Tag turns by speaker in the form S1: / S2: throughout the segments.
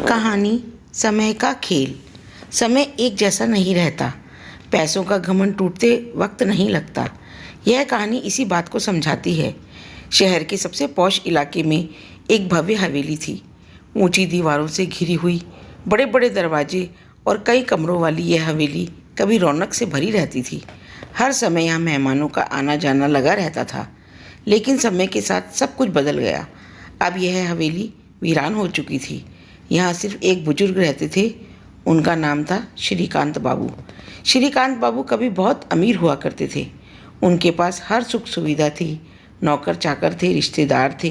S1: कहानी समय का खेल। समय एक जैसा नहीं रहता। पैसों का घमंड टूटते वक्त नहीं लगता। यह कहानी इसी बात को समझाती है। शहर के सबसे पॉश इलाके में एक भव्य हवेली थी। ऊंची दीवारों से घिरी हुई, बड़े बड़े दरवाजे और कई कमरों वाली यह हवेली कभी रौनक से भरी रहती थी। हर समय यहाँ मेहमानों का आना जाना लगा रहता था। लेकिन समय के साथ सब कुछ बदल गया। अब यह हवेली वीरान हो चुकी थी। यहाँ सिर्फ एक बुजुर्ग रहते थे। उनका नाम था श्रीकांत बाबू। श्रीकांत बाबू कभी बहुत अमीर हुआ करते थे। उनके पास हर सुख सुविधा थी। नौकर चाकर थे, रिश्तेदार थे,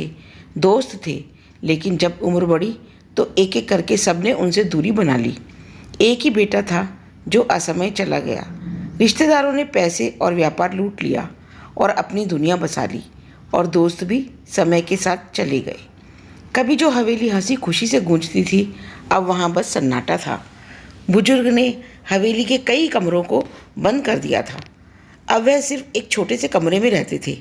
S1: दोस्त थे। लेकिन जब उम्र बढ़ी तो एक एक करके सबने उनसे दूरी बना ली। एक ही बेटा था जो असमय चला गया। रिश्तेदारों ने पैसे और व्यापार लूट लिया और अपनी दुनिया बसा ली, और दोस्त भी समय के साथ चले गए। कभी जो हवेली हंसी खुशी से गूंजती थी, अब वहाँ बस सन्नाटा था। बुजुर्ग ने हवेली के कई कमरों को बंद कर दिया था। अब वह सिर्फ एक छोटे से कमरे में रहते थे।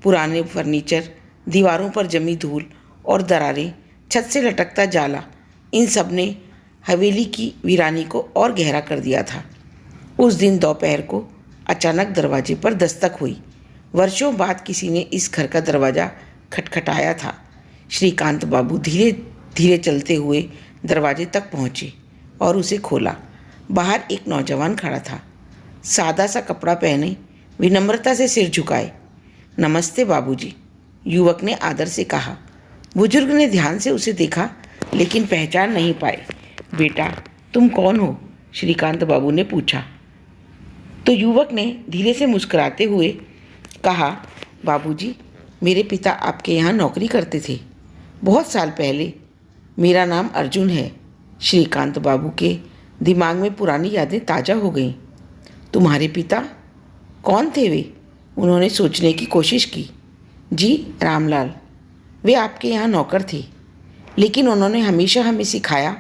S1: पुराने फर्नीचर, दीवारों पर जमी धूल और दरारें, छत से लटकता जाला, इन सब ने हवेली की वीरानी को और गहरा कर दिया था। उस दिन दोपहर को अचानक दरवाजे पर दस्तक हुई। वर्षों बाद किसी ने इस घर का दरवाज़ा खटखटाया था। श्रीकांत बाबू धीरे धीरे चलते हुए दरवाजे तक पहुँचे और उसे खोला। बाहर एक नौजवान खड़ा था, सादा सा कपड़ा पहने, विनम्रता से सिर झुकाए। नमस्ते बाबूजी, युवक ने आदर से कहा। बुजुर्ग ने ध्यान से उसे देखा लेकिन पहचान नहीं पाए। बेटा, तुम कौन हो? श्रीकांत बाबू ने पूछा। तो युवक ने धीरे से मुस्कुराते हुए कहा, बाबूजी, मेरे पिता आपके यहाँ नौकरी करते थे बहुत साल पहले। मेरा नाम अर्जुन है। श्रीकांत बाबू के दिमाग में पुरानी यादें ताज़ा हो गईं। तुम्हारे पिता कौन थे वे? उन्होंने सोचने की कोशिश की। जी, रामलाल। वे आपके यहाँ नौकर थे, लेकिन उन्होंने हमेशा हमें सिखाया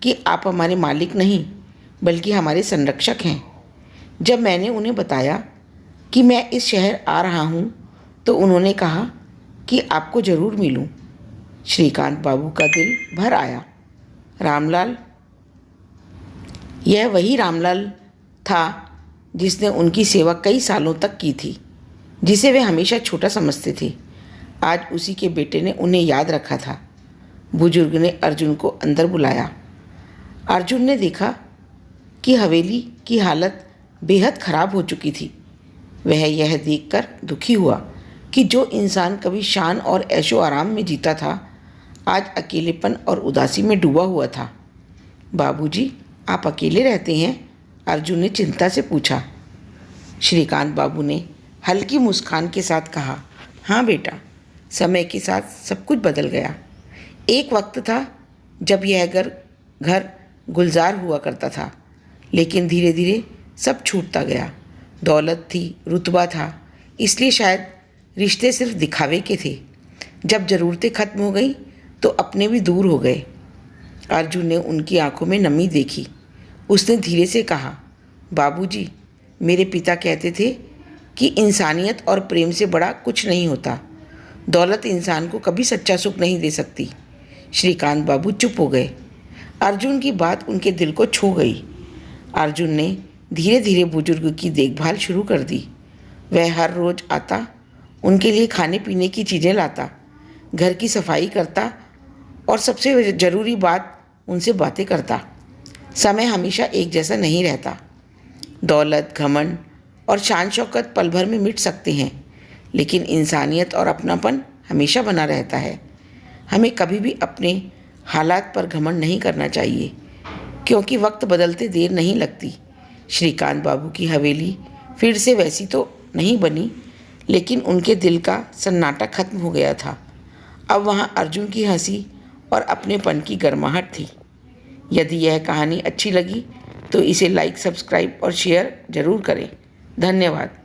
S1: कि आप हमारे मालिक नहीं बल्कि हमारे संरक्षक हैं। जब मैंने उन्हें बताया कि मैं इस शहर आ रहा हूँ तो उन्होंने कहा कि आपको ज़रूर मिलूँ। श्रीकांत बाबू का दिल भर आया। रामलाल? यह वही रामलाल था जिसने उनकी सेवा कई सालों तक की थी, जिसे वे हमेशा छोटा समझते थे। आज उसी के बेटे ने उन्हें याद रखा था। बुजुर्ग ने अर्जुन को अंदर बुलाया। अर्जुन ने देखा कि हवेली की हालत बेहद खराब हो चुकी थी। वह यह देखकर दुखी हुआ कि जो इंसान कभी शान और ऐशो आराम में जीता था, आज अकेलेपन और उदासी में डूबा हुआ था। बाबूजी, आप अकेले रहते हैं? अर्जुन ने चिंता से पूछा। श्रीकांत बाबू ने हल्की मुस्कान के साथ कहा, हाँ बेटा, समय के साथ सब कुछ बदल गया। एक वक्त था जब यह घर गुलजार हुआ करता था, लेकिन धीरे धीरे सब छूटता गया। दौलत थी, रुतबा था, इसलिए शायद रिश्ते सिर्फ दिखावे के थे। जब ज़रूरतें खत्म हो गई तो अपने भी दूर हो गए। अर्जुन ने उनकी आंखों में नमी देखी। उसने धीरे से कहा, बाबूजी, मेरे पिता कहते थे कि इंसानियत और प्रेम से बड़ा कुछ नहीं होता। दौलत इंसान को कभी सच्चा सुख नहीं दे सकती। श्रीकांत बाबू चुप हो गए। अर्जुन की बात उनके दिल को छू गई। अर्जुन ने धीरे धीरे बुजुर्ग की देखभाल शुरू कर दी। वह हर रोज़ आता, उनके लिए खाने पीने की चीज़ें लाता, घर की सफाई करता और सबसे ज़रूरी बात, उनसे बातें करता। समय हमेशा एक जैसा नहीं रहता। दौलत, घमंड और शान शौकत पल भर में मिट सकते हैं, लेकिन इंसानियत और अपनापन हमेशा बना रहता है। हमें कभी भी अपने हालात पर घमंड नहीं करना चाहिए, क्योंकि वक्त बदलते देर नहीं लगती। श्रीकांत बाबू की हवेली फिर से वैसी तो नहीं बनी, लेकिन उनके दिल का सन्नाटा खत्म हो गया था। अब वहाँ अर्जुन की हंसी और अपनेपन की गर्माहट थी। यदि यह कहानी अच्छी लगी तो इसे लाइक, सब्सक्राइब और शेयर ज़रूर करें। धन्यवाद।